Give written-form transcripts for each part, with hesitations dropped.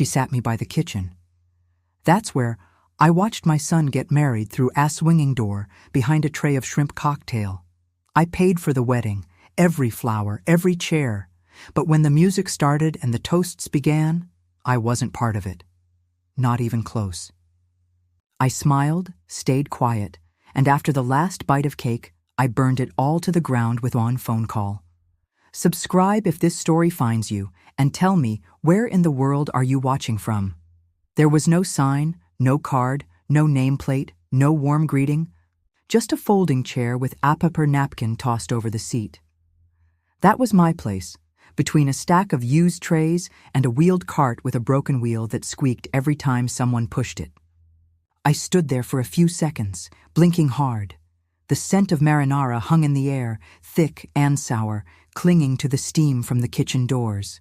She sat me by the kitchen. That's where I watched my son get married through a swinging door behind a tray of shrimp cocktail. I paid for the wedding, every flower, every chair. But when the music started and the toasts began, I wasn't part of it. Not even close. I smiled, stayed quiet, and after the last bite of cake, I burned it all to the ground with one phone call. Subscribe if this story finds you, and tell me, where in the world are you watching from? There was no sign, no card, no nameplate, no warm greeting, just a folding chair with a paper napkin tossed over the seat. That was my place, between a stack of used trays and a wheeled cart with a broken wheel that squeaked every time someone pushed it. I stood there for a few seconds, blinking hard. The scent of marinara hung in the air, thick and sour, clinging to the steam from the kitchen doors.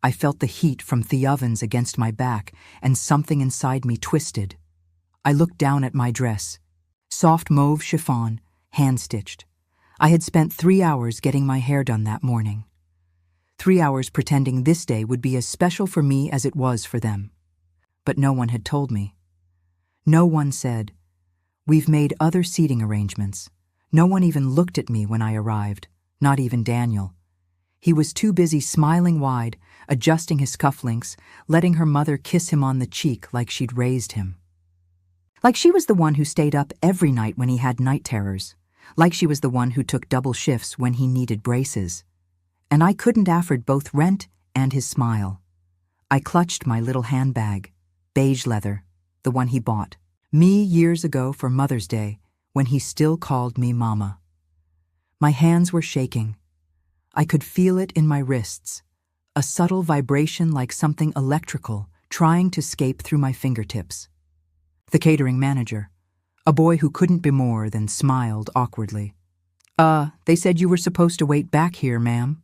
I felt the heat from the ovens against my back, and something inside me twisted. I looked down at my dress. Soft mauve chiffon, hand-stitched. I had spent 3 hours getting my hair done that morning. 3 hours pretending this day would be as special for me as it was for them. But no one had told me. No one said, "We've made other seating arrangements." No one even looked at me when I arrived, not even Daniel. He was too busy smiling wide, adjusting his cufflinks, letting her mother kiss him on the cheek like she'd raised him. Like she was the one who stayed up every night when he had night terrors. Like she was the one who took double shifts when he needed braces. And I couldn't afford both rent and his smile. I clutched my little handbag, beige leather, the one he bought me years ago for Mother's Day, when he still called me Mama. My hands were shaking. I could feel it in my wrists, a subtle vibration like something electrical trying to escape through my fingertips. The catering manager, a boy who couldn't be more than smiled awkwardly. They said you were supposed to wait back here, ma'am."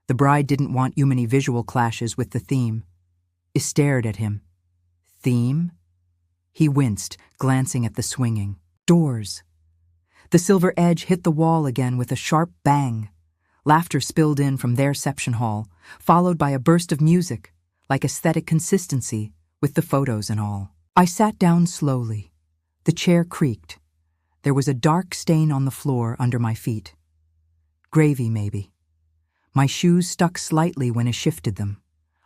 The bride didn't want you many visual clashes with the theme. I stared at him. Theme? He winced, glancing at the swinging doors. The silver edge hit the wall again with a sharp bang. Laughter spilled in from their reception hall, followed by a burst of music, like aesthetic consistency, with the photos and all. I sat down slowly. The chair creaked. There was a dark stain on the floor under my feet. Gravy, maybe. My shoes stuck slightly when I shifted them.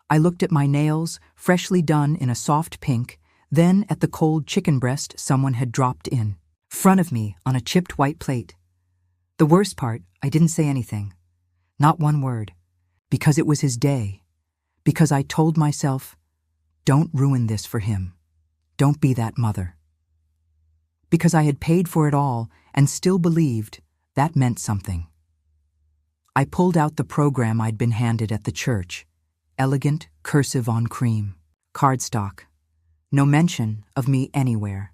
I looked at my nails, freshly done in a soft pink, then at the cold chicken breast someone had dropped in front of me on a chipped white plate. The worst part, I didn't say anything. Not one word. Because it was his day. Because I told myself, don't ruin this for him. Don't be that mother. Because I had paid for it all and still believed that meant something. I pulled out the program I'd been handed at the church. Elegant, cursive on cream. Cardstock. No mention of me anywhere.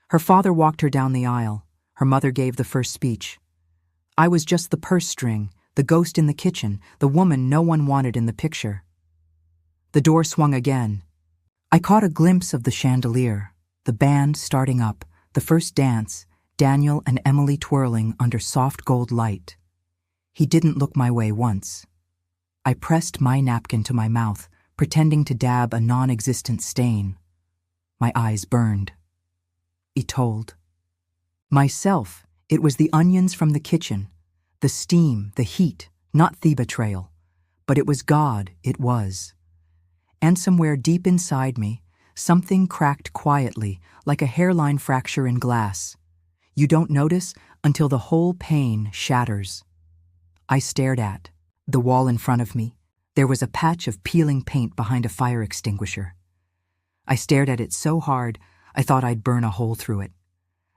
Her father walked her down the aisle. Her mother gave the first speech. I was just the purse string, the ghost in the kitchen, the woman no one wanted in the picture. The door swung again. I caught a glimpse of the chandelier, the band starting up, the first dance, Daniel and Emily twirling under soft gold light. He didn't look my way once. I pressed my napkin to my mouth, pretending to dab a non-existent stain. My eyes burned. He told. Myself, it was the onions from the kitchen, the steam, the heat, not the betrayal. But it was God, it was. And somewhere deep inside me, something cracked quietly, like a hairline fracture in glass. You don't notice until the whole pane shatters. I stared at the wall in front of me. There was a patch of peeling paint behind a fire extinguisher. I stared at it so hard, I thought I'd burn a hole through it.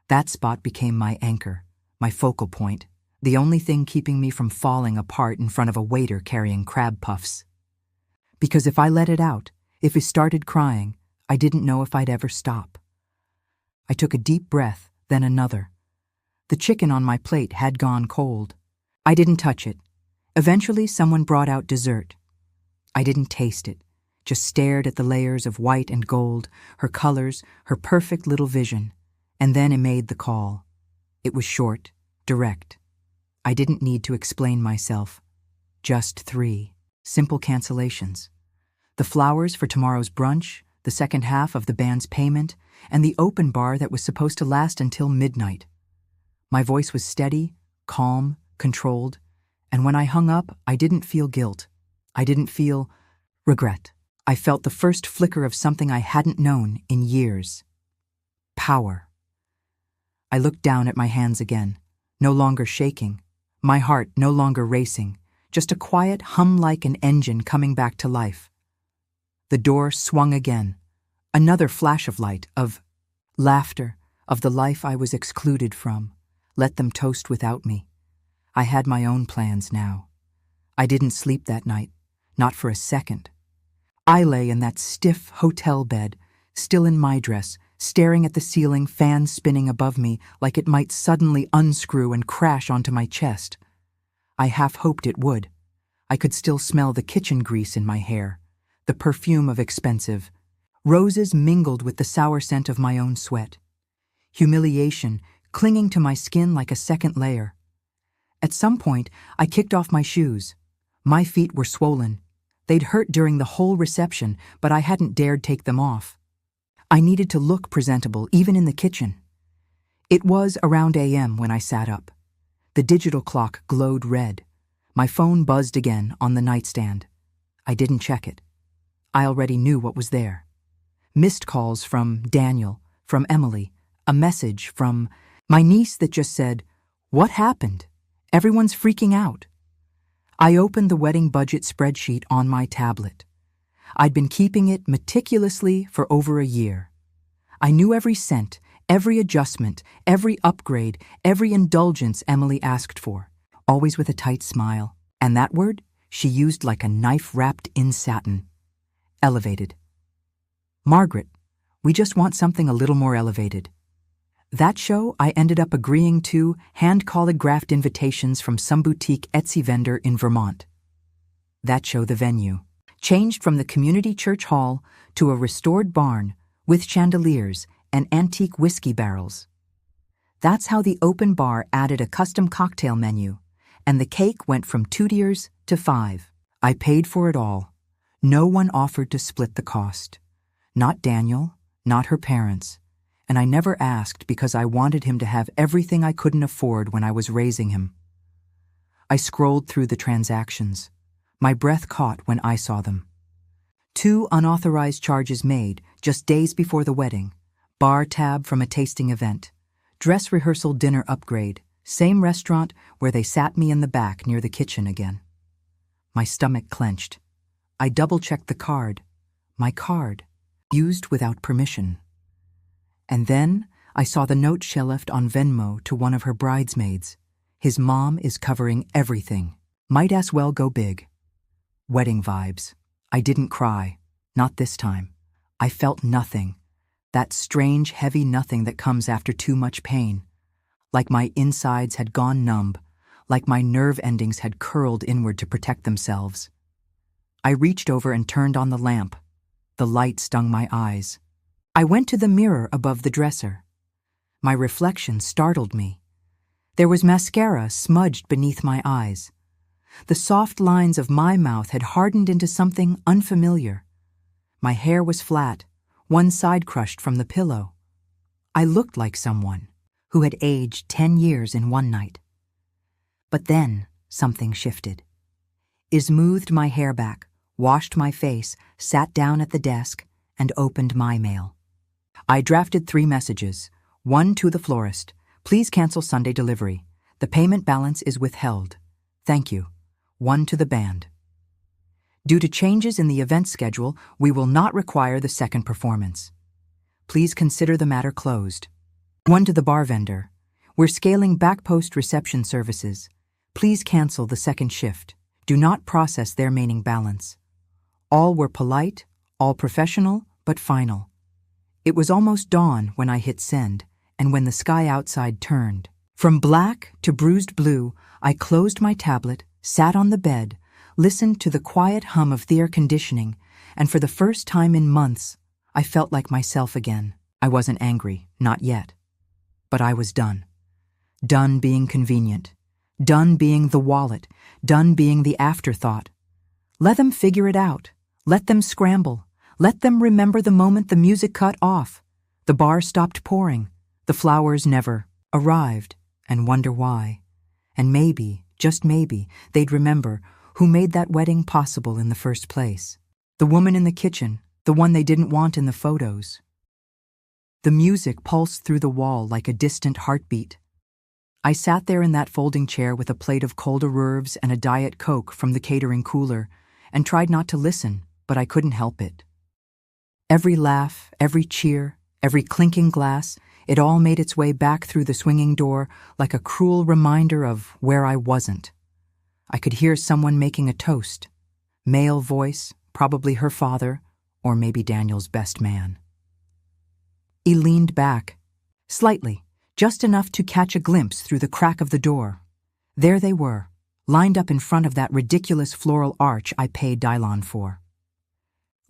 That spot became my anchor, my focal point, the only thing keeping me from falling apart in front of a waiter carrying crab puffs. Because if I let it out, if I started crying, I didn't know if I'd ever stop. I took a deep breath, then another. The chicken on my plate had gone cold. I didn't touch it. Eventually, someone brought out dessert. I didn't taste it, just stared at the layers of white and gold, her colors, her perfect little vision, and then I made the call. It was short, direct. I didn't need to explain myself. Just 3 simple cancellations. The flowers for tomorrow's brunch, the second half of the band's payment, and the open bar that was supposed to last until midnight. My voice was steady, calm, controlled, and when I hung up, I didn't feel guilt. I didn't feel regret. I felt the first flicker of something I hadn't known in years. Power. I looked down at my hands again, no longer shaking, my heart no longer racing, just a quiet hum like an engine coming back to life. The door swung again, another flash of light, of laughter, of the life I was excluded from. Let them toast without me. I had my own plans now. I didn't sleep that night, not for a second. I lay in that stiff hotel bed, still in my dress, staring at the ceiling fan spinning above me like it might suddenly unscrew and crash onto my chest. I half hoped it would. I could still smell the kitchen grease in my hair, the perfume of expensive roses mingled with the sour scent of my own sweat. Humiliation clinging to my skin like a second layer. At some point, I kicked off my shoes. My feet were swollen. They'd hurt during the whole reception, but I hadn't dared take them off. I needed to look presentable, even in the kitchen. It was around a.m. when I sat up. The digital clock glowed red. My phone buzzed again on the nightstand. I didn't check it. I already knew what was there. Missed calls from Daniel, from Emily, a message from my niece that just said, "What happened? Everyone's freaking out." I opened the wedding budget spreadsheet on my tablet. I'd been keeping it meticulously for over a year. I knew every cent, every adjustment, every upgrade, every indulgence Emily asked for, always with a tight smile. And that word she used like a knife wrapped in satin. Elevated. Margaret, we just want something a little more elevated. That show, I ended up agreeing to hand-calligraphed invitations from some boutique Etsy vendor in Vermont. That show, the venue, changed from the community church hall to a restored barn with chandeliers and antique whiskey barrels. That's how the open bar added a custom cocktail menu, and the cake went from 2 tiers to 5. I paid for it all. No one offered to split the cost. Not Daniel, not her parents. And I never asked because I wanted him to have everything I couldn't afford when I was raising him. I scrolled through the transactions. My breath caught when I saw them. 2 unauthorized charges made just days before the wedding. Bar tab from a tasting event. Dress rehearsal dinner upgrade. Same restaurant where they sat me in the back near the kitchen again. My stomach clenched. I double-checked the card. My card. Used without permission. And then I saw the note she left on Venmo to one of her bridesmaids. His mom is covering everything. Might as well go big. Wedding vibes. I didn't cry. Not this time. I felt nothing. That strange, heavy nothing that comes after too much pain. Like my insides had gone numb. Like my nerve endings had curled inward to protect themselves. I reached over and turned on the lamp. The light stung my eyes. I went to the mirror above the dresser. My reflection startled me. There was mascara smudged beneath my eyes. The soft lines of my mouth had hardened into something unfamiliar. My hair was flat, one side crushed from the pillow. I looked like someone who had aged 10 years in one night. But then something shifted. I smoothed my hair back, washed my face, sat down at the desk, and opened my mail. I drafted 3 messages. 1 to the florist. Please cancel Sunday delivery. The payment balance is withheld. Thank you. 1 to the band. Due to changes in the event schedule, we will not require the second performance. Please consider the matter closed. 1 to the bar vendor. We're scaling back post-reception services. Please cancel the second shift. Do not process their remaining balance. All were polite, all professional, but final. It was almost dawn when I hit send, and when the sky outside turned. From black to bruised blue, I closed my tablet, sat on the bed, listened to the quiet hum of the air conditioning, and for the first time in months, I felt like myself again. I wasn't angry, not yet. But I was done. Done being convenient. Done being the wallet. Done being the afterthought. Let them figure it out. Let them scramble. Let them remember the moment the music cut off. The bar stopped pouring. The flowers never arrived, and wonder why. And maybe, just maybe, they'd remember who made that wedding possible in the first place. The woman in the kitchen, the one they didn't want in the photos. The music pulsed through the wall like a distant heartbeat. I sat there in that folding chair with a plate of cold hors and a Diet Coke from the catering cooler and tried not to listen, but I couldn't help it. Every laugh, every cheer, every clinking glass, it all made its way back through the swinging door like a cruel reminder of where I wasn't. I could hear someone making a toast. Male voice, probably her father, or maybe Daniel's best man. He leaned back, slightly, just enough to catch a glimpse through the crack of the door. There they were, lined up in front of that ridiculous floral arch I paid Dylon for.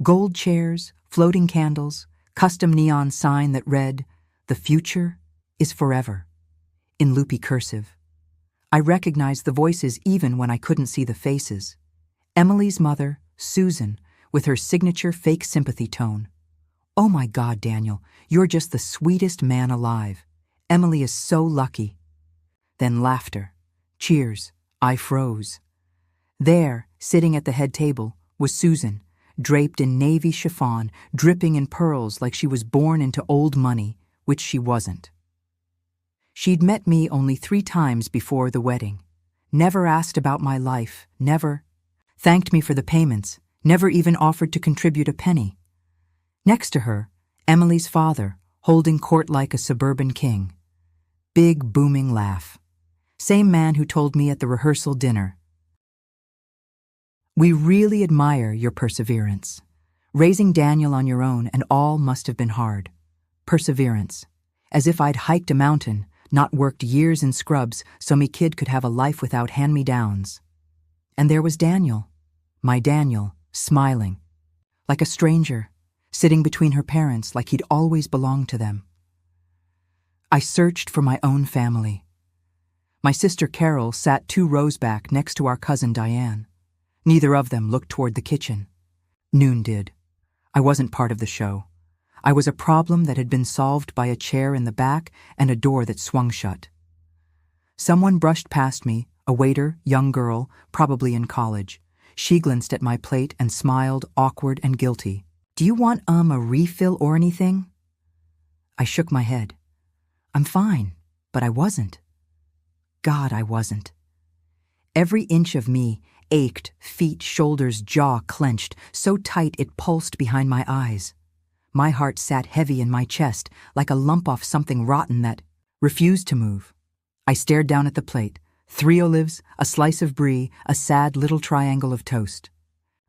Gold chairs, floating candles, custom neon sign that read, "The future is forever," in loopy cursive. I recognized the voices even when I couldn't see the faces. Emily's mother, Susan, with her signature fake sympathy tone. "Oh my God, Daniel, you're just the sweetest man alive. Emily is so lucky." Then laughter. Cheers. I froze. There, sitting at the head table, was Susan, draped in navy chiffon, dripping in pearls like she was born into old money, which she wasn't. She'd met me only 3 times before the wedding. Never asked about my life, never thanked me for the payments, never even offered to contribute a penny. Next to her, Emily's father, holding court like a suburban king. Big, booming laugh. Same man who told me at the rehearsal dinner, "We really admire your perseverance. Raising Daniel on your own and all must have been hard. Perseverance. As if I'd hiked a mountain, not worked years in scrubs so me kid could have a life without hand-me-downs." And there was Daniel, my Daniel, smiling. Like a stranger, sitting between her parents like he'd always belonged to them. I searched for my own family. My sister Carol sat 2 rows back next to our cousin Diane. Neither of them looked toward the kitchen. Noon did. I wasn't part of the show. I was a problem that had been solved by a chair in the back and a door that swung shut. Someone brushed past me, a waiter, young girl, probably in college. She glanced at my plate and smiled, awkward and guilty. "Do you want, a refill or anything?" I shook my head. I'm fine, but I wasn't. God, I wasn't. Every inch of me ached, feet, shoulders, jaw clenched, so tight it pulsed behind my eyes. My heart sat heavy in my chest, like a lump off something rotten that refused to move. I stared down at the plate. 3 olives, a slice of brie, a sad little triangle of toast.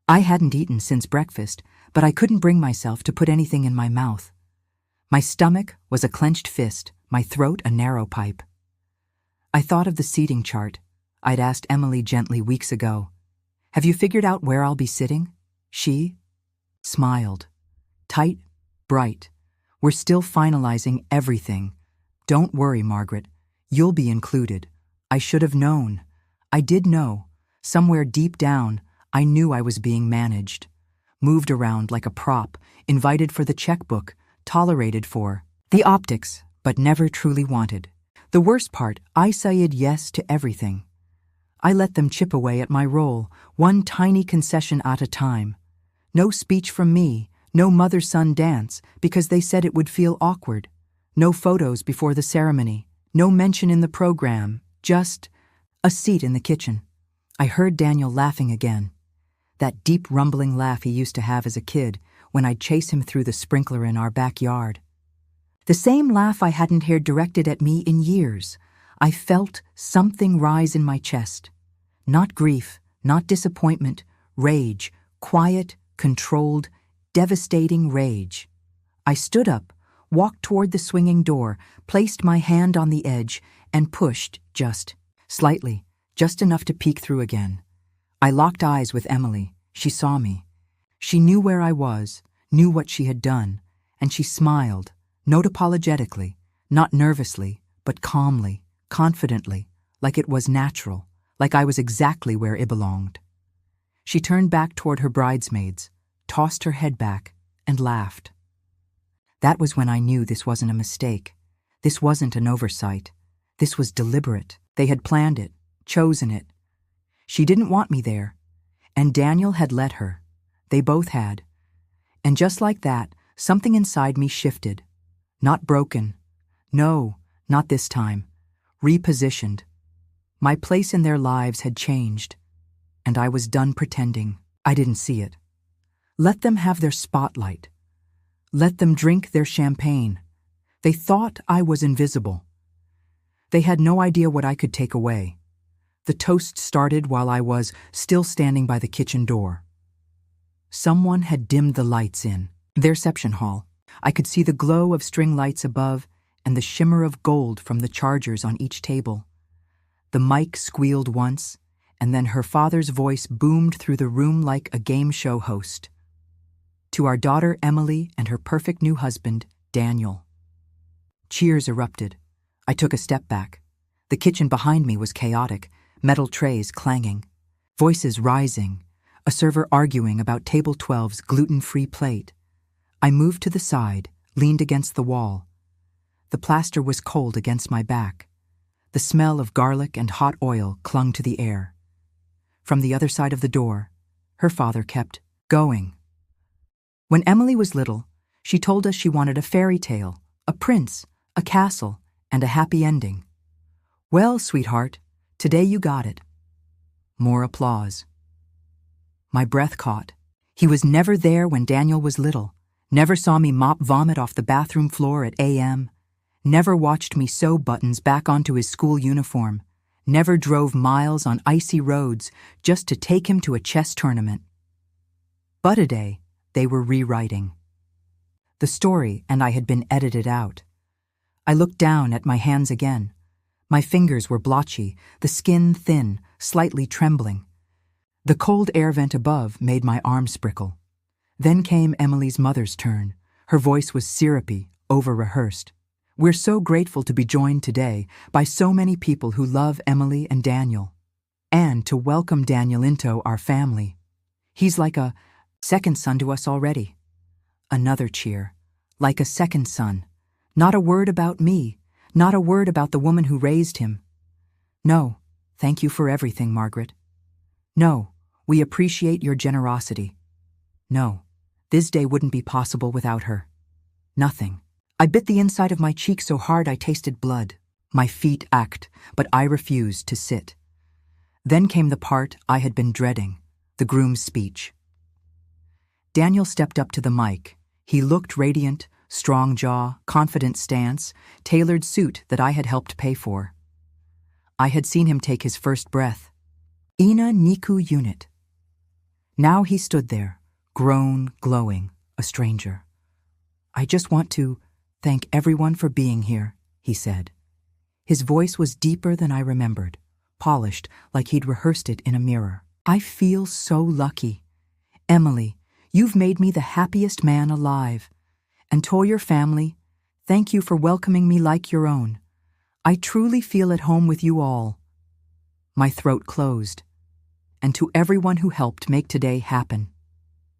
I hadn't eaten since breakfast, but I couldn't bring myself to put anything in my mouth. My stomach was a clenched fist, my throat a narrow pipe. I thought of the seating chart. I'd asked Emily gently weeks ago. "Have you figured out where I'll be sitting?" She smiled. Tight, bright. "We're still finalizing everything. Don't worry, Margaret. You'll be included." I should have known. I did know. Somewhere deep down, I knew I was being managed. Moved around like a prop, invited for the checkbook, tolerated for the optics, but never truly wanted. The worst part, I said yes to everything. I let them chip away at my role, one tiny concession at a time. No speech from me, no mother-son dance, because they said it would feel awkward. No photos before the ceremony, no mention in the program, just a seat in the kitchen. I heard Daniel laughing again. That deep rumbling laugh he used to have as a kid when I'd chase him through the sprinkler in our backyard. The same laugh I hadn't heard directed at me in years. I felt something rise in my chest. Not grief, not disappointment, rage, quiet, controlled, devastating rage. I stood up, walked toward the swinging door, placed my hand on the edge, and pushed just slightly, just enough to peek through again. I locked eyes with Emily. She saw me. She knew where I was, knew what she had done, and she smiled, not apologetically, not nervously, but calmly, confidently, like it was natural, like I was exactly where it belonged. She turned back toward her bridesmaids, tossed her head back, and laughed. That was when I knew this wasn't a mistake. This wasn't an oversight. This was deliberate. They had planned it, chosen it. She didn't want me there, and Daniel had let her. They both had. And just like that, something inside me shifted. Not broken. No, not this time. Repositioned. My place in their lives had changed, and I was done pretending. I didn't see it. Let them have their spotlight. Let them drink their champagne. They thought I was invisible. They had no idea what I could take away. The toast started while I was still standing by the kitchen door. Someone had dimmed the lights in their reception hall. I could see the glow of string lights above and the shimmer of gold from the chargers on each table. The mic squealed once, and then her father's voice boomed through the room like a game show host. To our daughter Emily and her perfect new husband, Daniel. Cheers erupted. I took a step back. The kitchen behind me was chaotic, metal trays clanging, voices rising, a server arguing about Table 12's gluten-free plate. I moved to the side, leaned against the wall. The plaster was cold against my back. The smell of garlic and hot oil clung to the air. From the other side of the door, her father kept going. When Emily was little, she told us she wanted a fairy tale, a prince, a castle, and a happy ending. Well, sweetheart, today you got it. More applause. My breath caught. He was never there when Daniel was little, never saw me mop vomit off the bathroom floor at AM, never watched me sew buttons back onto his school uniform, never drove miles on icy roads just to take him to a chess tournament. But a day, they were rewriting. The story and I had been edited out. I looked down at my hands again. My fingers were blotchy, the skin thin, slightly trembling. The cold air vent above made my arms prickle. Then came Emily's mother's turn. Her voice was syrupy, over-rehearsed. We're so grateful to be joined today by so many people who love Emily and Daniel, and to welcome Daniel into our family. He's like a second son to us already. Another cheer. Like a second son. Not a word about me. Not a word about the woman who raised him. No, thank you for everything, Margaret. No, we appreciate your generosity. No, this day wouldn't be possible without her. Nothing. I bit the inside of my cheek so hard I tasted blood. My feet ached, but I refused to sit. Then came the part I had been dreading, the groom's speech. Daniel stepped up to the mic. He looked radiant, strong jaw, confident stance, tailored suit that I had helped pay for. I had seen him take his first breath. Ina Niku Unit. Now he stood there, grown, glowing, a stranger. I just want to thank everyone for being here, he said. His voice was deeper than I remembered, polished like he'd rehearsed it in a mirror. I feel so lucky. Emily, you've made me the happiest man alive. And to your family, thank you for welcoming me like your own. I truly feel at home with you all. My throat closed. And to everyone who helped make today happen,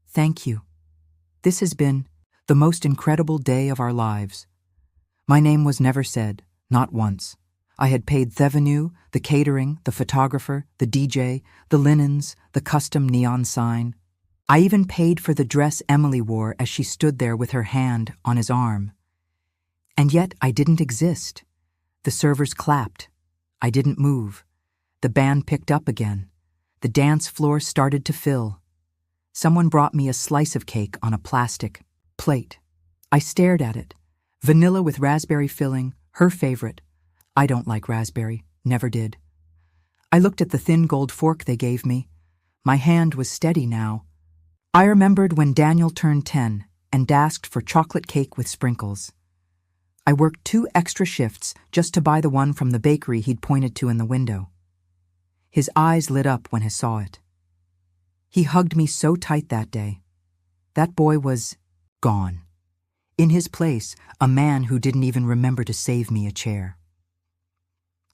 thank you. This has been the most incredible day of our lives. My name was never said, not once. I had paid the venue, the catering, the photographer, the DJ, the linens, the custom neon sign. I even paid for the dress Emily wore as she stood there with her hand on his arm. And yet I didn't exist. The servers clapped. I didn't move. The band picked up again. The dance floor started to fill. Someone brought me a slice of cake on a plastic plate. I stared at it. Vanilla with raspberry filling, her favorite. I don't like raspberry, never did. I looked at the thin gold fork they gave me. My hand was steady now. I remembered when Daniel turned 10 and asked for chocolate cake with sprinkles. I worked 2 extra shifts just to buy the one from the bakery he'd pointed to in the window. His eyes lit up when he saw it. He hugged me so tight that day. That boy was gone. In his place, a man who didn't even remember to save me a chair.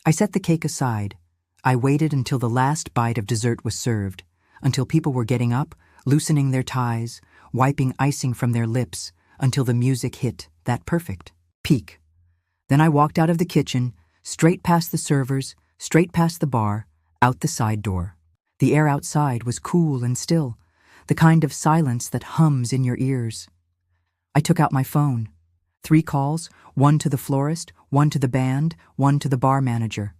I set the cake aside. I waited until the last bite of dessert was served, until people were getting up, loosening their ties, wiping icing from their lips until the music hit that perfect peak. Then I walked out of the kitchen, straight past the servers, straight past the bar, out the side door. The air outside was cool and still, the kind of silence that hums in your ears. I took out my phone. 3 calls, 1 to the florist, 1 to the band, 1 to the bar manager.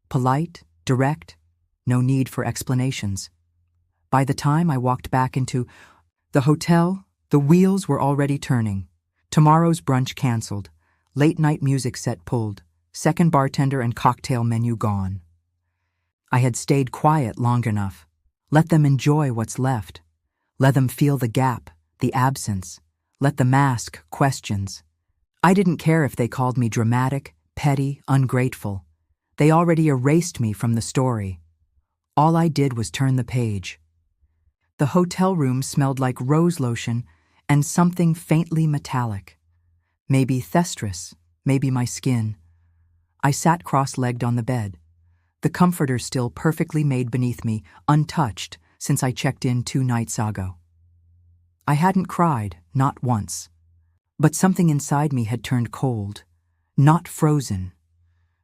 Polite, direct, no need for explanations. By the time I walked back into the hotel, the wheels were already turning. Tomorrow's brunch canceled, late-night music set pulled, second bartender and cocktail menu gone. I had stayed quiet long enough. Let them enjoy what's left. Let them feel the gap, the absence. Let them ask questions. I didn't care if they called me dramatic, petty, ungrateful. They already erased me from the story. All I did was turn the page. The hotel room smelled like rose lotion and something faintly metallic. Maybe thestrus, maybe my skin. I sat cross-legged on the bed, the comforter still perfectly made beneath me, untouched since I checked in 2 nights ago. I hadn't cried, not once. But something inside me had turned cold, not frozen.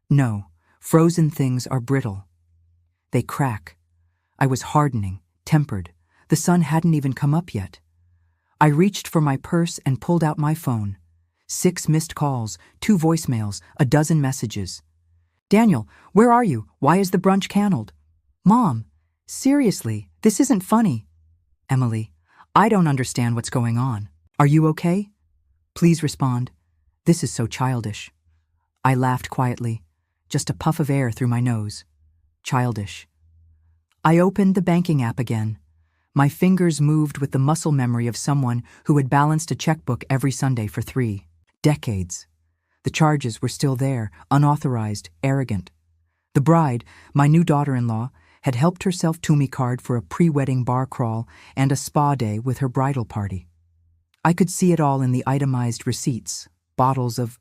No, frozen things are brittle. They crack. I was hardening, tempered. The sun hadn't even come up yet. I reached for my purse and pulled out my phone. 6 missed calls, 2 voicemails, a dozen messages. Daniel, where are you? Why is the brunch canceled? Mom, seriously, this isn't funny. Emily, I don't understand what's going on. Are you okay? Please respond. This is so childish. I laughed quietly, just a puff of air through my nose. Childish. I opened the banking app again. My fingers moved with the muscle memory of someone who had balanced a checkbook every Sunday for 3 decades. The charges were still there, unauthorized, arrogant. The bride, my new daughter-in-law, had helped herself to me card for a pre-wedding bar crawl and a spa day with her bridal party. I could see it all in the itemized receipts, bottles of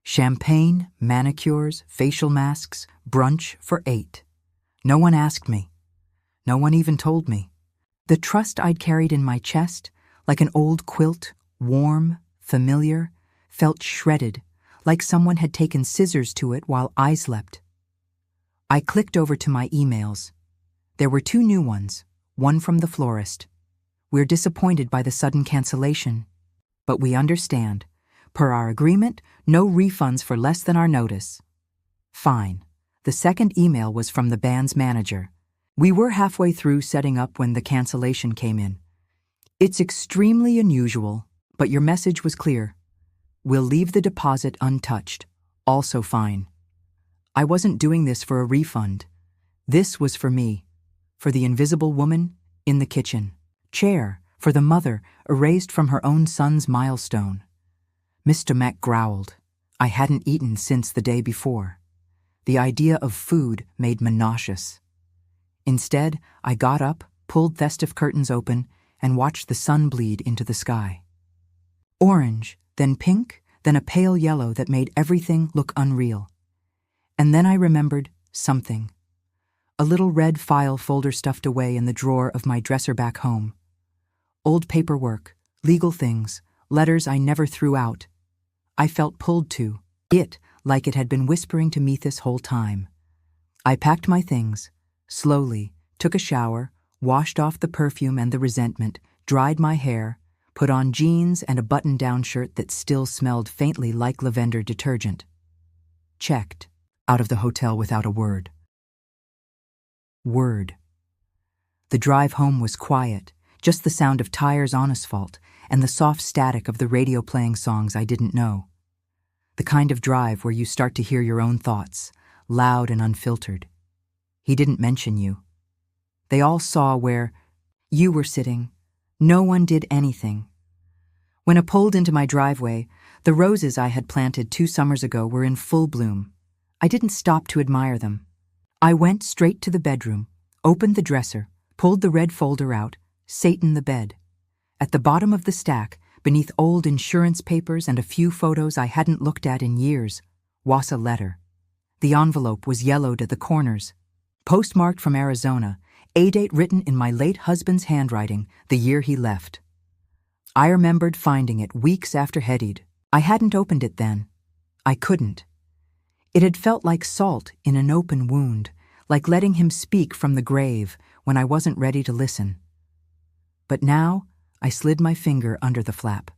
champagne, manicures, facial masks, brunch for 8. No one asked me. No one even told me. The trust I'd carried in my chest, like an old quilt, warm, familiar, felt shredded, like someone had taken scissors to it while I slept. I clicked over to my emails. There were 2 new ones, one from the florist. We're disappointed by the sudden cancellation, but we understand. Per our agreement, no refunds for less than our notice. Fine. The second email was from the band's manager. We were halfway through setting up when the cancellation came in. It's extremely unusual, but your message was clear. We'll leave the deposit untouched. Also fine. I wasn't doing this for a refund. This was for me, for the invisible woman in the kitchen chair, for the mother erased from her own son's milestone. Mr. Mac growled. I hadn't eaten since the day before. The idea of food made me nauseous. Instead, I got up, pulled festive curtains open, and watched the sun bleed into the sky. Orange, then pink, then a pale yellow that made everything look unreal. And then I remembered something. A little red file folder stuffed away in the drawer of my dresser back home. Old paperwork, legal things, letters I never threw out. I felt pulled to it like it had been whispering to me this whole time. I packed my things, slowly, took a shower, washed off the perfume and the resentment, dried my hair, put on jeans and a button-down shirt that still smelled faintly like lavender detergent. Checked, out of the hotel without a word. The drive home was quiet, just the sound of tires on asphalt and the soft static of the radio playing songs I didn't know. The kind of drive where you start to hear your own thoughts, loud and unfiltered. He didn't mention you. They all saw where you were sitting. No one did anything. When I pulled into my driveway, the roses I had planted 2 summers ago were in full bloom. I didn't stop to admire them. I went straight to the bedroom, opened the dresser, pulled the red folder out, sat in the bed. At the bottom of the stack, beneath old insurance papers and a few photos I hadn't looked at in years, was a letter. The envelope was yellowed at the corners. Postmarked from Arizona, a date written in my late husband's handwriting, the year he left. I remembered finding it weeks after Hedid. I hadn't opened it then. I couldn't. It had felt like salt in an open wound, like letting him speak from the grave when I wasn't ready to listen. But now, I slid my finger under the flap.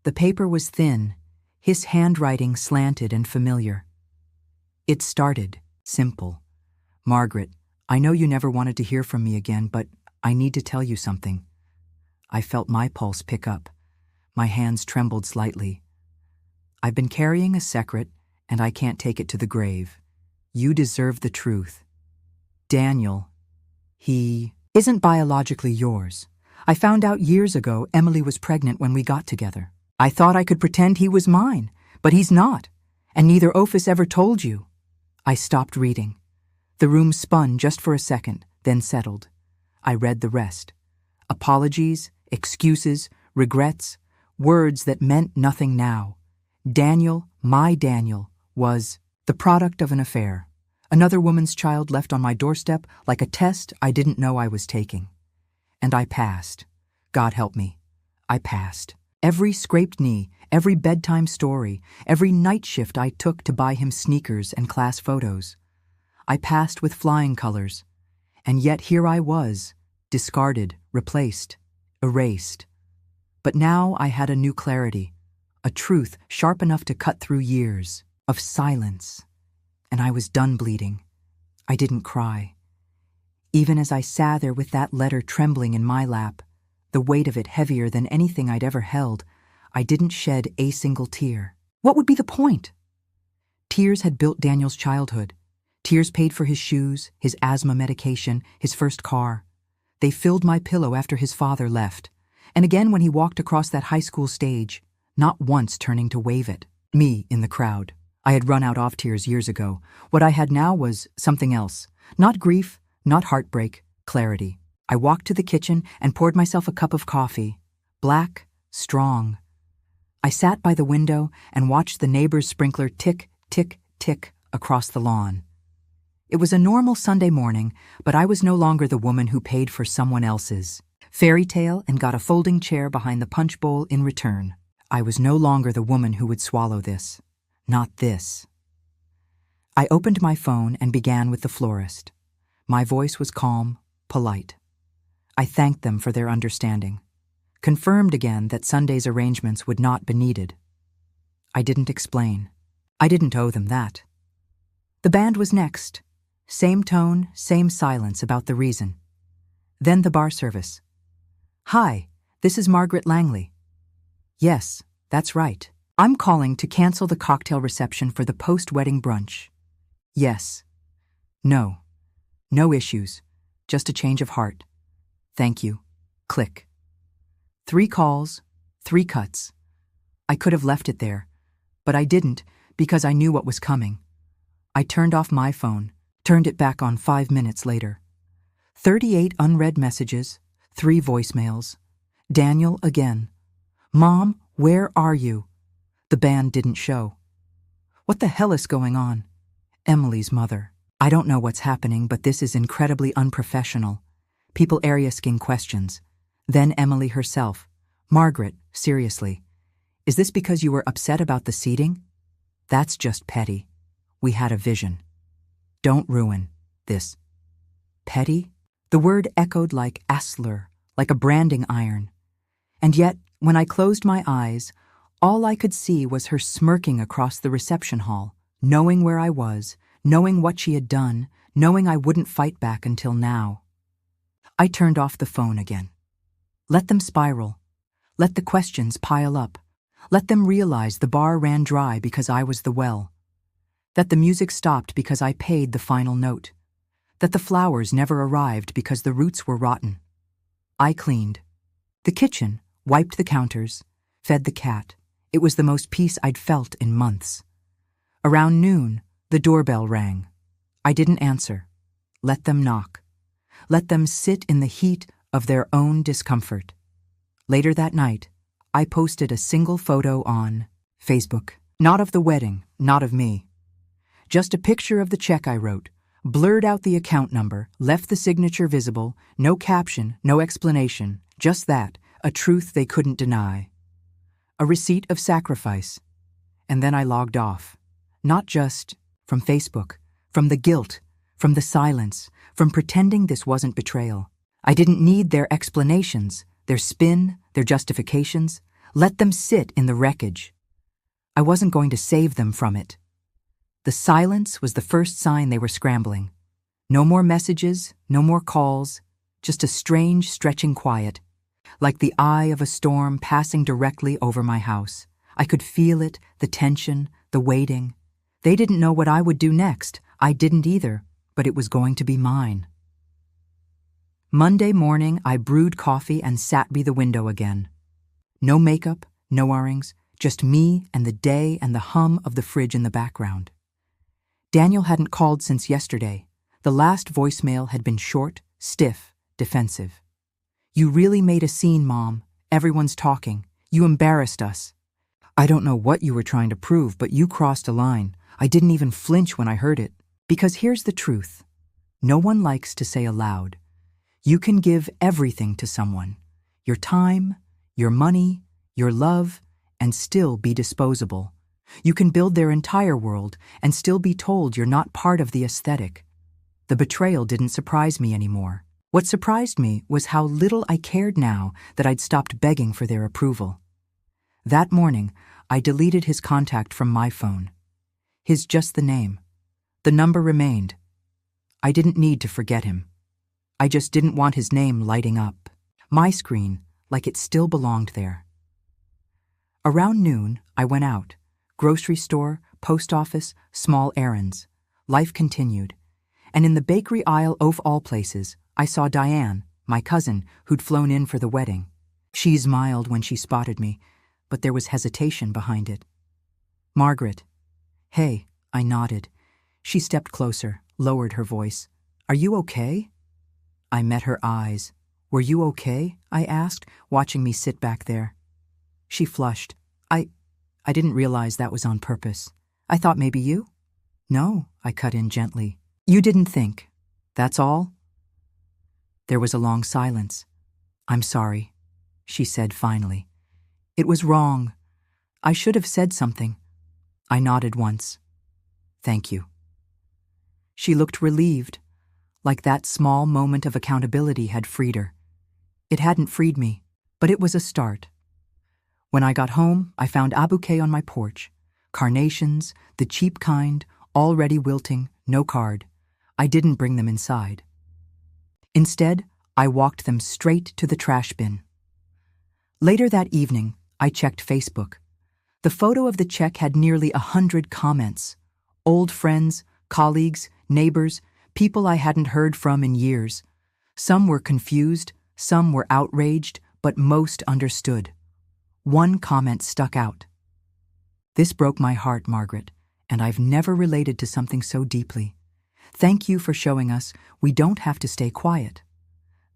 The paper was thin, his handwriting slanted and familiar. It started, simple. "Margaret, I know you never wanted to hear from me again, but I need to tell you something." I felt my pulse pick up. My hands trembled slightly. "I've been carrying a secret, and I can't take it to the grave. You deserve the truth. Daniel, he isn't biologically yours. I found out years ago Emily was pregnant when we got together. I thought I could pretend he was mine, but he's not, and neither Ophis ever told you." I stopped reading. The room spun just for a second, then settled. I read the rest. Apologies, excuses, regrets, words that meant nothing now. Daniel, my Daniel, was the product of an affair. Another woman's child left on my doorstep like a test I didn't know I was taking. And I passed. God help me. I passed. Every scraped knee, every bedtime story, every night shift I took to buy him sneakers and class photos. I passed with flying colors. And yet here I was, discarded, replaced, erased. But now I had a new clarity, a truth sharp enough to cut through years of silence. And I was done bleeding. I didn't cry. Even as I sat there with that letter trembling in my lap, the weight of it heavier than anything I'd ever held, I didn't shed a single tear. What would be the point? Tears had built Daniel's childhood. Tears paid for his shoes, his asthma medication, his first car. They filled my pillow after his father left, and again when he walked across that high school stage, not once turning to wave it. Me in the crowd. I had run out of tears years ago. What I had now was something else. Not grief, not heartbreak, clarity. I walked to the kitchen and poured myself a cup of coffee. Black, strong. I sat by the window and watched the neighbor's sprinkler tick, tick, tick across the lawn. It was a normal Sunday morning, but I was no longer the woman who paid for someone else's fairy tale and got a folding chair behind the punch bowl in return. I was no longer the woman who would swallow this. Not this. I opened my phone and began with the florist. My voice was calm, polite. I thanked them for their understanding, confirmed again that Sunday's arrangements would not be needed. I didn't explain. I didn't owe them that. The band was next. Same tone, same silence about the reason. Then the bar service. "Hi, this is Margaret Langley." "Yes, that's right. I'm calling to cancel the cocktail reception for the post-wedding brunch." "Yes." "No. No issues. Just a change of heart. Thank you." Click. 3 calls, 3 cuts. I could have left it there, but I didn't because I knew what was coming. I turned off my phone, turned it back on 5 minutes later. 38 unread messages, 3 voicemails. Daniel again. "Mom, where are you?" The band didn't show. What the hell is going on? Emily's mother. I don't know what's happening, but this is incredibly unprofessional. People asking questions. Then Emily herself. "Margaret, seriously. Is this because you were upset about the seating?" "That's just petty. We had a vision. Don't ruin this." Petty? The word echoed like aslur, like a branding iron. And yet, when I closed my eyes, all I could see was her smirking across the reception hall, knowing where I was, knowing what she had done, knowing I wouldn't fight back until now. I turned off the phone again. Let them spiral. Let the questions pile up. Let them realize the bar ran dry because I was the well. That the music stopped because I paid the final note. That the flowers never arrived because the roots were rotten. I cleaned the kitchen, wiped the counters, fed the cat. It was the most peace I'd felt in months. Around noon, the doorbell rang. I didn't answer. Let them knock. Let them sit in the heat of their own discomfort. Later that night, I posted a single photo on Facebook. Not of the wedding, not of me. Just a picture of the check I wrote, blurred out the account number, left the signature visible, no caption, no explanation, just that, a truth they couldn't deny, a receipt of sacrifice. And then I logged off. Not just from Facebook, from the guilt, from the silence, from pretending this wasn't betrayal. I didn't need their explanations, their spin, their justifications. Let them sit in the wreckage. I wasn't going to save them from it. The silence was the first sign they were scrambling. No more messages, no more calls, just a strange, stretching quiet, like the eye of a storm passing directly over my house. I could feel it, the tension, the waiting. They didn't know what I would do next. I didn't either, but it was going to be mine. Monday morning, I brewed coffee and sat by the window again. No makeup, no earrings, just me and the day and the hum of the fridge in the background. Daniel hadn't called since yesterday. The last voicemail had been short, stiff, defensive. "You really made a scene, Mom. Everyone's talking. You embarrassed us." "I don't know what you were trying to prove, but you crossed a line. I didn't even flinch when I heard it." Because here's the truth. No one likes to say aloud. You can give everything to someone. Your time, your money, your love, and still be disposable. You can build their entire world and still be told you're not part of the aesthetic. The betrayal didn't surprise me anymore. What surprised me was how little I cared now that I'd stopped begging for their approval. That morning, I deleted his contact from my phone. His just the name. The number remained. I didn't need to forget him. I just didn't want his name lighting up. My screen, like it still belonged there. Around noon, I went out. Grocery store, post office, small errands. Life continued. And in the bakery aisle of all places, I saw Diane, my cousin, who'd flown in for the wedding. She smiled when she spotted me, but there was hesitation behind it. "Margaret." "Hey," I nodded. She stepped closer, lowered her voice. "Are you okay?" I met her eyes. "Were you okay?" I asked, watching me sit back there. She flushed. I didn't realize that was on purpose. I thought maybe you?" "No," I cut in gently. "You didn't think. That's all?" There was a long silence. "I'm sorry," she said finally. "It was wrong. I should have said something." I nodded once. "Thank you." She looked relieved, like that small moment of accountability had freed her. It hadn't freed me, but it was a start. When I got home, I found a bouquet on my porch. Carnations, the cheap kind, already wilting, no card. I didn't bring them inside. Instead, I walked them straight to the trash bin. Later that evening, I checked Facebook. The photo of the check had nearly 100 comments. Old friends, colleagues, neighbors, people I hadn't heard from in years. Some were confused, some were outraged, but most understood. One comment stuck out. "This broke my heart, Margaret, and I've never related to something so deeply. Thank you for showing us we don't have to stay quiet."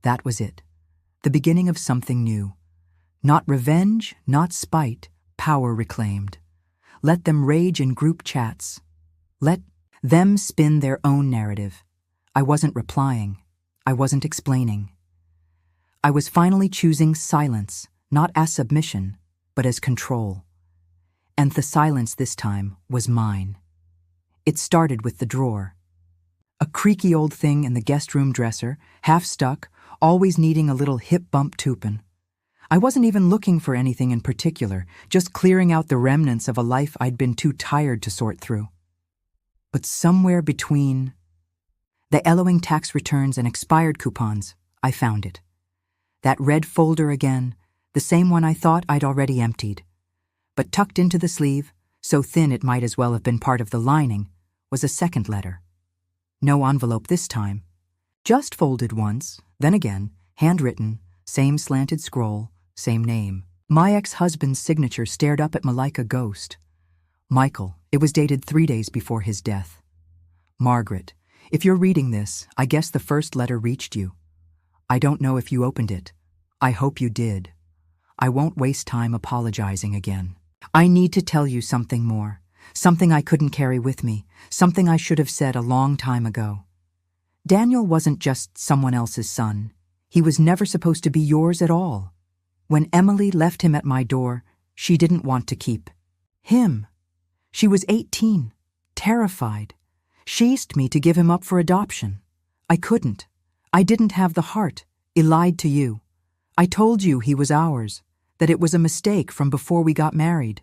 That was it. The beginning of something new. Not revenge, not spite, power reclaimed. Let them rage in group chats. Let them spin their own narrative. I wasn't replying. I wasn't explaining. I was finally choosing silence, not as submission, but as control. And the silence this time was mine. It started with the drawer. A creaky old thing in the guest room dresser, half stuck, always needing a little hip bump tupin. I wasn't even looking for anything in particular, just clearing out the remnants of a life I'd been too tired to sort through. But somewhere between the ellowing tax returns and expired coupons, I found it. That red folder again, the same one I thought I'd already emptied. But tucked into the sleeve, so thin it might as well have been part of the lining, was a second letter. No envelope this time. Just folded once, then again, handwritten, same slanted scroll, same name. My ex-husband's signature stared up at me like a ghost. Michael, it was dated 3 days before his death. Margaret, if you're reading this, I guess the first letter reached you. I don't know if you opened it. I hope you did. I won't waste time apologizing again. I need to tell you something more, something I couldn't carry with me, something I should have said a long time ago. Daniel wasn't just someone else's son. He was never supposed to be yours at all. When Emily left him at my door, she didn't want to keep him. She was 18, terrified. She asked me to give him up for adoption. I couldn't. I didn't have the heart. I lied to you. I told you he was ours, that it was a mistake from before we got married.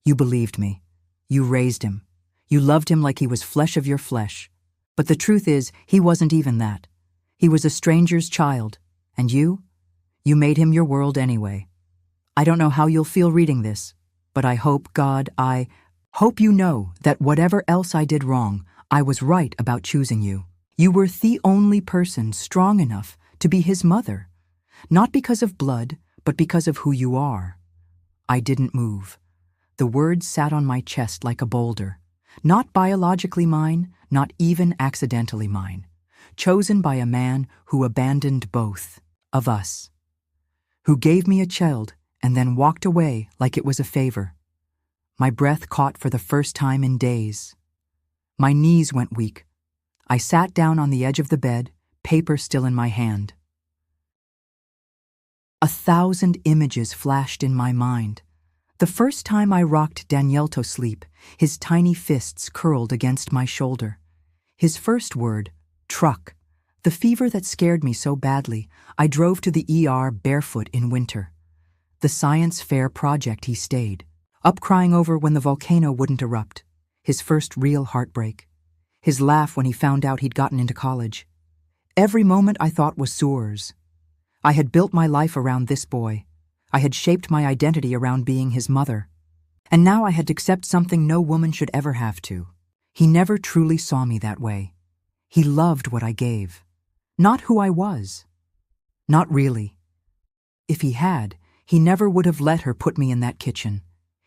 You believed me. You raised him. You loved him like he was flesh of your flesh. But the truth is, he wasn't even that. He was a stranger's child. And you made him your world anyway. I don't know how you'll feel reading this, but I hope you know that whatever else I did wrong, I was right about choosing you. You were the only person strong enough to be his mother, not because of blood, but because of who you are. I didn't move. The words sat on my chest like a boulder, not biologically mine, not even accidentally mine, chosen by a man who abandoned both of us, who gave me a child and then walked away like it was a favor. My breath caught for the first time in days. My knees went weak. I sat down on the edge of the bed, paper still in my hand. 1,000 images flashed in my mind. The first time I rocked Daniel to sleep, his tiny fists curled against my shoulder. His first word, truck. The fever that scared me so badly, I drove to the ER barefoot in winter. The science fair project he stayed, up crying over when the volcano wouldn't erupt. His first real heartbreak. His laugh when he found out he'd gotten into college. Every moment I thought was Sewers. I had built my life around this boy. I had shaped my identity around being his mother. And now I had to accept something no woman should ever have to. He never truly saw me that way. He loved what I gave. Not who I was. Not really. If he had, he never would have let her put me in that kitchen.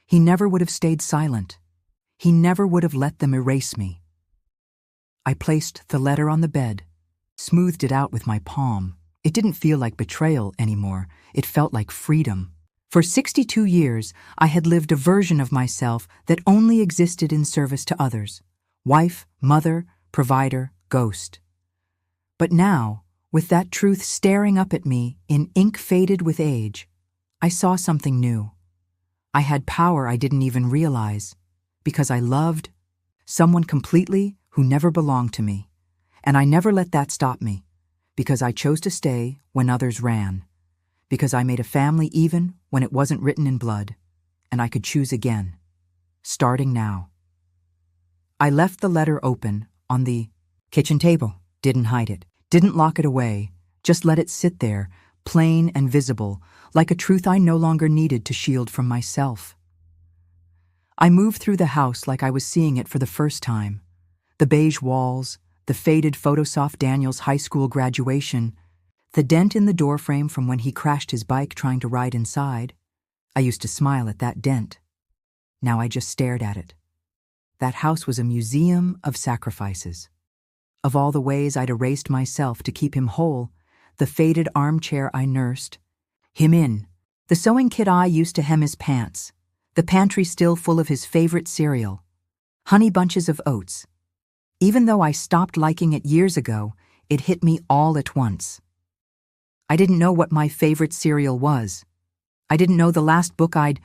He never would have stayed silent. He never would have let them erase me. I placed the letter on the bed, smoothed it out with my palm. It didn't feel like betrayal anymore. It felt like freedom. For 62 years, I had lived a version of myself that only existed in service to others. Wife, mother, provider, ghost. But now, with that truth staring up at me in ink faded with age, I saw something new. I had power I didn't even realize, because I loved someone completely who never belonged to me. And I never let that stop me, because I chose to stay when others ran, because I made a family even when it wasn't written in blood, and I could choose again, starting now. I left the letter open on the kitchen table, didn't hide it, didn't lock it away, just let it sit there, plain and visible, like a truth I no longer needed to shield from myself. I moved through the house like I was seeing it for the first time. The beige walls, the faded Photosoft Daniel's high school graduation, the dent in the doorframe from when he crashed his bike trying to ride inside. I used to smile at that dent. Now I just stared at it. That house was a museum of sacrifices. Of all the ways I'd erased myself to keep him whole, the faded armchair I nursed him in, the sewing kit I used to hem his pants, the pantry still full of his favorite cereal, honey bunches of oats. Even though I stopped liking it years ago, it hit me all at once. I didn't know what my favorite cereal was. I didn't know the last book I'd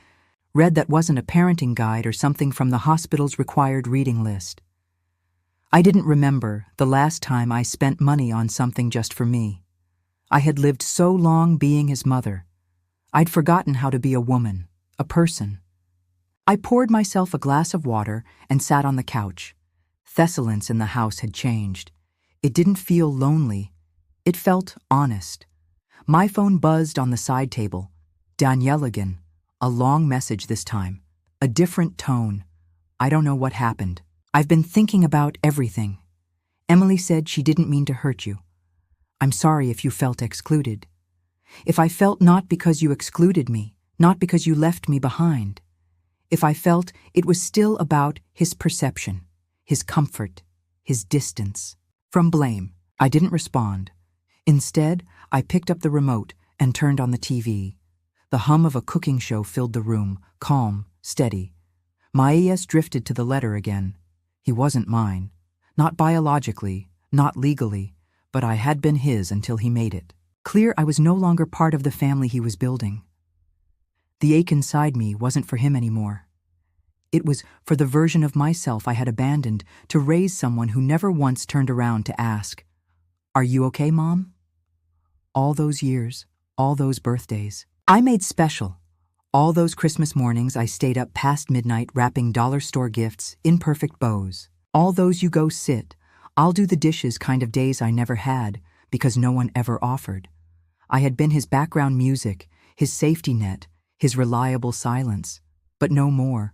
read that wasn't a parenting guide or something from the hospital's required reading list. I didn't remember the last time I spent money on something just for me. I had lived so long being his mother. I'd forgotten how to be a woman, a person. I poured myself a glass of water and sat on the couch. Thessalence in the house had changed. It didn't feel lonely. It felt honest. My phone buzzed on the side table. Danielle again. A long message this time. A different tone. I don't know what happened. I've been thinking about everything. Emily said she didn't mean to hurt you. I'm sorry if you felt excluded. If I felt not because you excluded me, not because you left me behind. If I felt it was still about his perception, his comfort, his distance. From blame, I didn't respond. Instead, I picked up the remote and turned on the TV. The hum of a cooking show filled the room, calm, steady. My eyes drifted to the letter again. He wasn't mine. Not biologically, not legally, but I had been his until he made it. Clear I was no longer part of the family he was building. The ache inside me wasn't for him anymore. It was for the version of myself I had abandoned to raise someone who never once turned around to ask, "Are you okay, Mom?" All those years, all those birthdays, I made special. All those Christmas mornings I stayed up past midnight wrapping dollar store gifts in perfect bows. All those you go sit, I'll do the dishes kind of days I never had because no one ever offered. I had been his background music, his safety net, his reliable silence, but no more.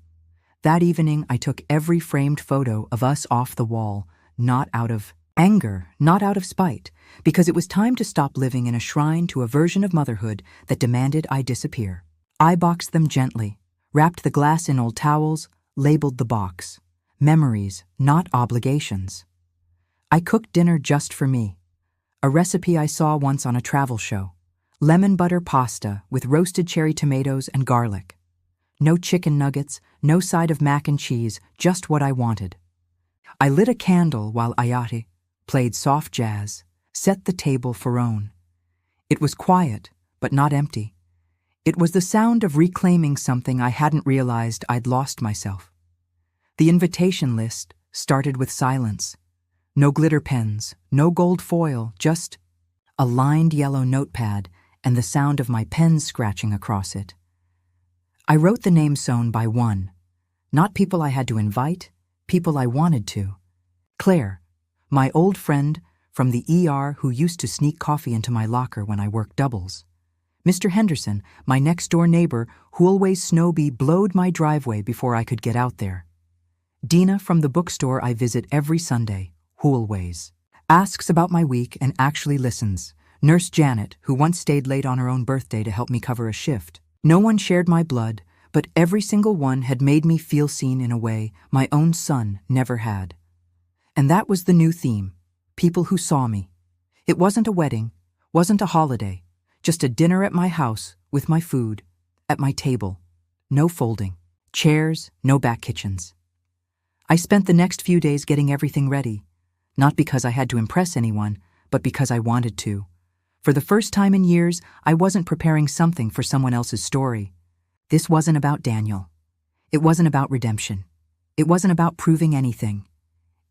That evening I took every framed photo of us off the wall, not out of anger, not out of spite, because it was time to stop living in a shrine to a version of motherhood that demanded I disappear. I boxed them gently, wrapped the glass in old towels, labeled the box. Memories, not obligations. I cooked dinner just for me. A recipe I saw once on a travel show. Lemon butter pasta with roasted cherry tomatoes and garlic. No chicken nuggets, no side of mac and cheese, just what I wanted. I lit a candle while Ayati played soft jazz, set the table for Roan. It was quiet, but not empty. It was the sound of reclaiming something I hadn't realized I'd lost myself. The invitation list started with silence. No glitter pens, no gold foil, just a lined yellow notepad and the sound of my pen scratching across it. I wrote the names sown by one. Not people I had to invite, people I wanted to. Claire, my old friend from the ER who used to sneak coffee into my locker when I worked doubles. Mr. Henderson, my next-door neighbor who always blowed my driveway before I could get out there. Dina from the bookstore I visit every Sunday, always. Asks about my week and actually listens. Nurse Janet, who once stayed late on her own birthday to help me cover a shift. No one shared my blood, but every single one had made me feel seen in a way my own son never had. And that was the new theme, people who saw me. It wasn't a wedding, wasn't a holiday, just a dinner at my house with my food, at my table. No folding, chairs, no back kitchens. I spent the next few days getting everything ready, not because I had to impress anyone, but because I wanted to. For the first time in years, I wasn't preparing something for someone else's story. This wasn't about Daniel. It wasn't about redemption. It wasn't about proving anything.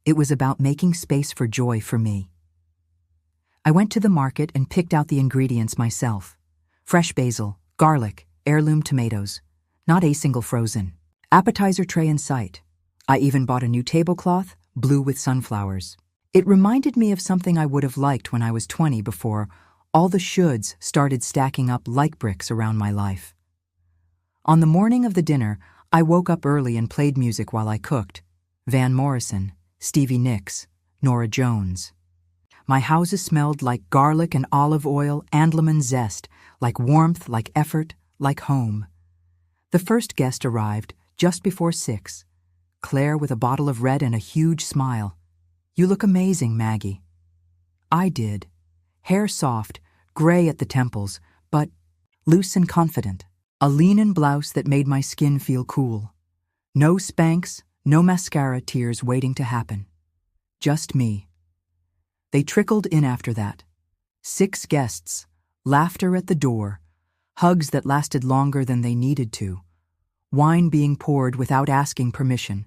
It was about making space for joy for me. I went to the market and picked out the ingredients myself. Fresh basil, garlic, heirloom tomatoes, not a single frozen. Appetizer tray in sight. I even bought a new tablecloth, blue with sunflowers. It reminded me of something I would have liked when I was 20 before all the shoulds started stacking up like bricks around my life. On the morning of the dinner, I woke up early and played music while I cooked. Van Morrison, Stevie Nicks, Norah Jones. My houses smelled like garlic and olive oil and lemon zest, like warmth, like effort, like home. The first guest arrived just before 6. Claire with a bottle of red and a huge smile. "You look amazing, Maggie." I did. Hair soft, gray at the temples, but loose and confident. A linen blouse that made my skin feel cool. No Spanx, no mascara tears waiting to happen. Just me. They trickled in after that. 6 guests, laughter at the door, hugs that lasted longer than they needed to, wine being poured without asking permission.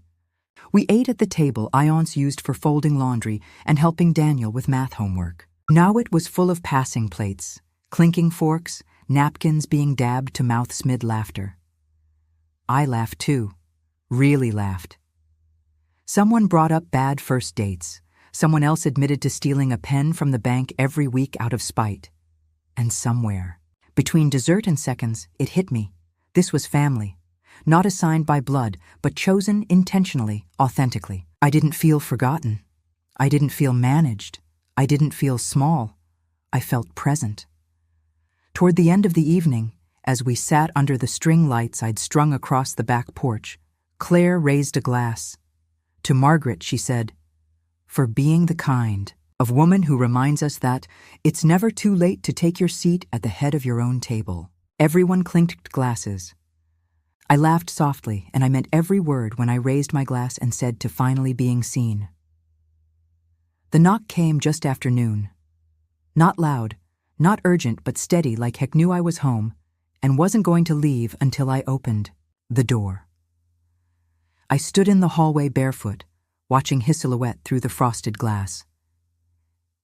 We ate at the table I once used for folding laundry and helping Daniel with math homework. Now it was full of passing plates, clinking forks, napkins being dabbed to mouths mid-laughter. I laughed too, really laughed. Someone brought up bad first dates. Someone else admitted to stealing a pen from the bank every week out of spite. And somewhere, between dessert and seconds, it hit me. This was family. Not assigned by blood, but chosen intentionally, authentically. I didn't feel forgotten. I didn't feel managed. I didn't feel small. I felt present. Toward the end of the evening, as we sat under the string lights I'd strung across the back porch, Claire raised a glass. To Margaret, she said, "For being the kind of woman who reminds us that it's never too late to take your seat at the head of your own table." Everyone clinked glasses. I laughed softly, and I meant every word when I raised my glass and said to finally being seen. The knock came just after noon. Not loud, not urgent but steady, like heck knew I was home and wasn't going to leave until I opened the door. I stood in the hallway barefoot, watching his silhouette through the frosted glass.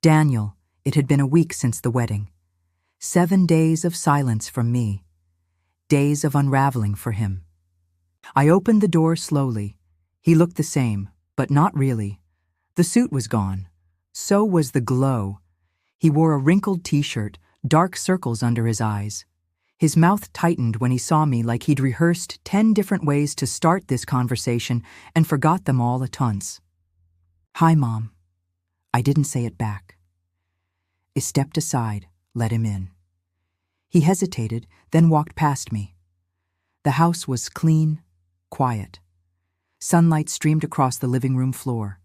Daniel, it had been a week since the wedding. 7 days of silence from me. Days of unraveling for him. I opened the door slowly. He looked the same, but not really. The suit was gone. So was the glow. He wore a wrinkled t-shirt, dark circles under his eyes. His mouth tightened when he saw me, like he'd rehearsed 10 different ways to start this conversation and forgot them all at once. "Hi, Mom." I didn't say it back. I stepped aside, let him in. He hesitated, then walked past me. The house was clean, quiet. Sunlight streamed across the living room floor.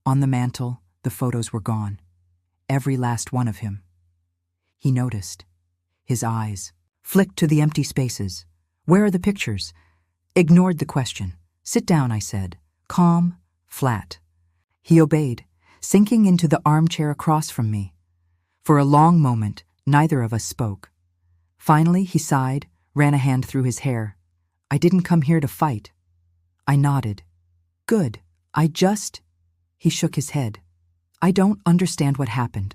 On the mantel, the photos were gone. Every last one of him. He noticed. His eyes flicked to the empty spaces. "Where are the pictures?" Ignored the question. "Sit down," I said. Calm, flat. He obeyed, sinking into the armchair across from me. For a long moment, neither of us spoke. Finally, he sighed, ran a hand through his hair. "I didn't come here to fight." I nodded. "Good. He shook his head. "I don't understand what happened.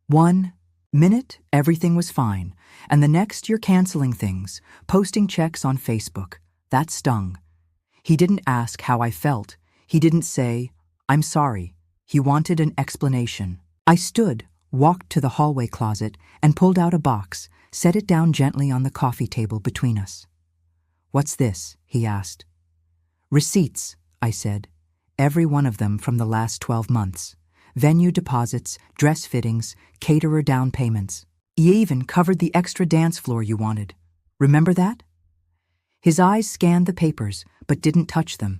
1 minute, everything was fine, and the next you're canceling things, posting checks on Facebook. That stung." He didn't ask how I felt. He didn't say, "I'm sorry." He wanted an explanation. I stood, walked to the hallway closet, and pulled out a box, set it down gently on the coffee table between us. "What's this?" he asked. "Receipts," I said. "Every one of them from the last 12 months. Venue deposits, dress fittings, caterer down payments. You even covered the extra dance floor you wanted. Remember that?" His eyes scanned the papers, but didn't touch them.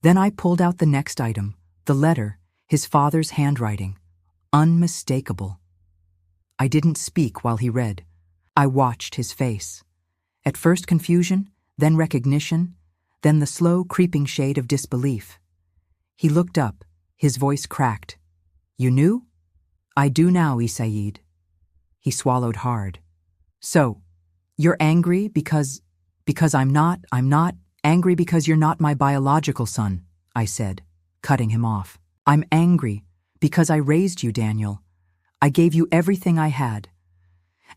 Then I pulled out the next item, the letter, his father's handwriting. Unmistakable. I didn't speak while he read. I watched his face. At first confusion, then recognition, then the slow creeping shade of disbelief. He looked up, his voice cracked. "You knew?" "I do now, Isaid." He swallowed hard. "So, you're angry because I'm not angry because you're not my biological son," I said, cutting him off. "I'm angry because I raised you, Daniel. I gave you everything I had.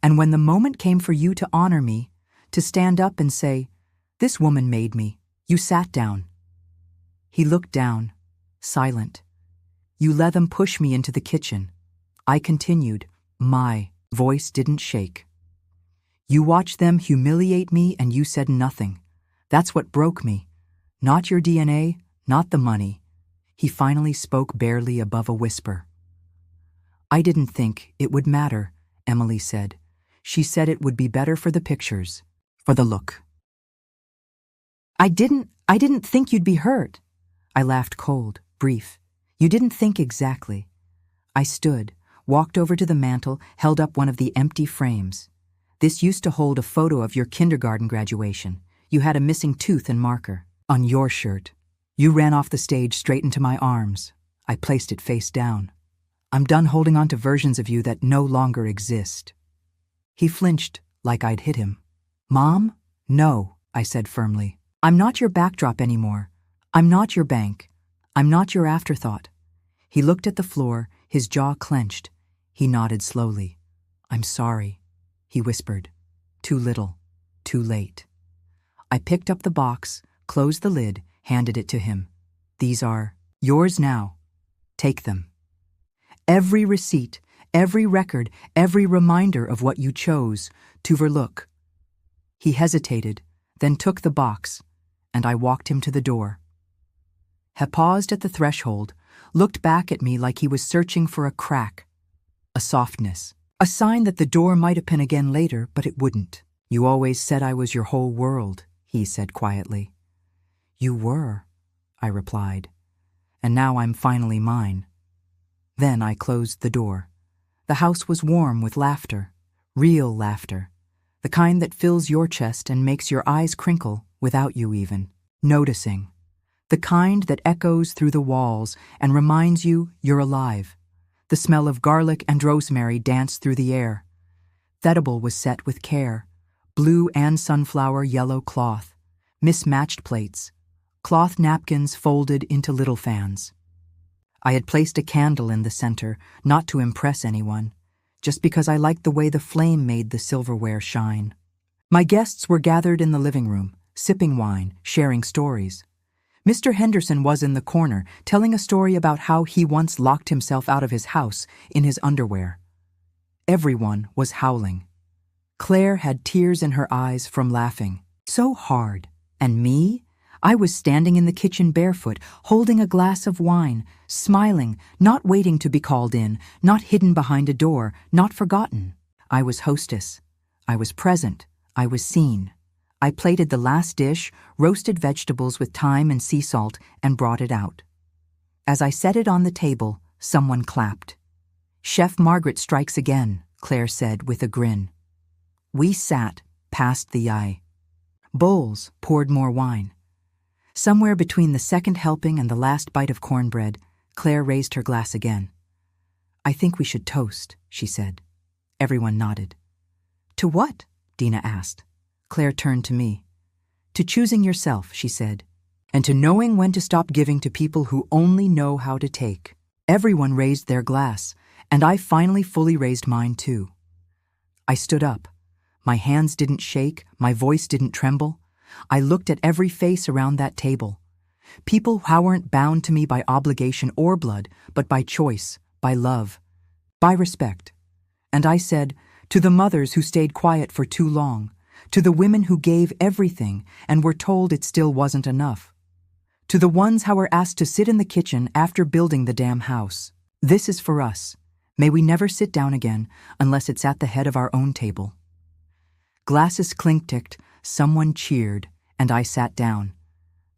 And when the moment came for you to honor me, to stand up and say, 'This woman made me,' you sat down." He looked down, silent. "You let them push me into the kitchen." I continued. My voice didn't shake. "You watched them humiliate me and you said nothing. That's what broke me. Not your DNA, not the money." He finally spoke barely above a whisper. "I didn't think it would matter," Emily said. "She said it would be better for the pictures, for the look." I didn't think you'd be hurt." I laughed cold, brief. "You didn't think exactly." I stood, walked over to the mantel, held up one of the empty frames. "This used to hold a photo of your kindergarten graduation. You had a missing tooth and marker. On your shirt. You ran off the stage straight into my arms. I placed it face down. I'm done holding on to versions of you that no longer exist." He flinched, like I'd hit him. "Mom? No," I said firmly. "I'm not your backdrop anymore. I'm not your bank. I'm not your afterthought." He looked at the floor, his jaw clenched. He nodded slowly. "I'm sorry," he whispered. "Too little, too late." I picked up the box, closed the lid, handed it to him. "These are yours now. Take them. Every receipt, every record, every reminder of what you chose to overlook." He hesitated, then took the box, and I walked him to the door. He paused at the threshold, looked back at me like he was searching for a crack, a softness, a sign that the door might open again later, but it wouldn't. "You always said I was your whole world," he said quietly. "You were," I replied, "and now I'm finally mine." Then I closed the door. The house was warm with laughter, real laughter, the kind that fills your chest and makes your eyes crinkle without you even noticing, the kind that echoes through the walls and reminds you you're alive, The smell of garlic and rosemary danced through the air. Edible was set with care. Blue and sunflower yellow cloth, mismatched plates, cloth napkins folded into little fans. I had placed a candle in the center, not to impress anyone, just because I liked the way the flame made the silverware shine. My guests were gathered in the living room, sipping wine, sharing stories. Mr. Henderson was in the corner, telling a story about how he once locked himself out of his house in his underwear. Everyone was howling. Claire had tears in her eyes from laughing. So hard. And me? I was standing in the kitchen barefoot, holding a glass of wine, smiling, not waiting to be called in, not hidden behind a door, not forgotten. I was hostess. I was present. I was seen. I plated the last dish, roasted vegetables with thyme and sea salt, and brought it out. As I set it on the table, someone clapped. "Chef Margaret strikes again," Claire said with a grin. We sat, past the eye. Bowls poured more wine. Somewhere between the second helping and the last bite of cornbread, Claire raised her glass again. "I think we should toast," she said. Everyone nodded. "To what?" Dina asked. Claire turned to me. "To choosing yourself," she said, "and to knowing when to stop giving to people who only know how to take." Everyone raised their glass, and I finally fully raised mine too. I stood up. My hands didn't shake, my voice didn't tremble. I looked at every face around that table. People who weren't bound to me by obligation or blood, but by choice, by love, by respect. And I said, to the mothers who stayed quiet for too long, to the women who gave everything and were told it still wasn't enough, to the ones who were asked to sit in the kitchen after building the damn house. This is for us. May we never sit down again unless it's at the head of our own table. Glasses clink-ticked, someone cheered, and I sat down.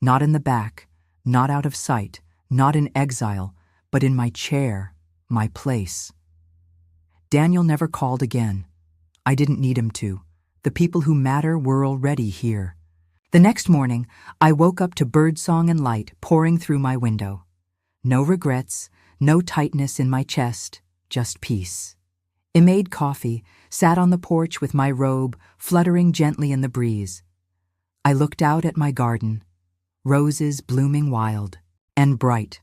Not in the back, not out of sight, not in exile, but in my chair, my place. Daniel never called again. I didn't need him to. The people who matter were already here. The next morning, I woke up to birdsong and light pouring through my window. No regrets, no tightness in my chest, just peace. I made coffee, sat on the porch with my robe fluttering gently in the breeze. I looked out at my garden, roses blooming wild and bright.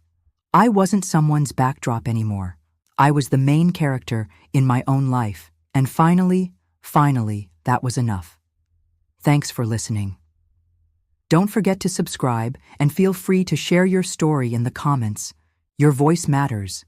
I wasn't someone's backdrop anymore. I was the main character in my own life, and finally, that was enough. Thanks for listening. Don't forget to subscribe and feel free to share your story in the comments. Your voice matters.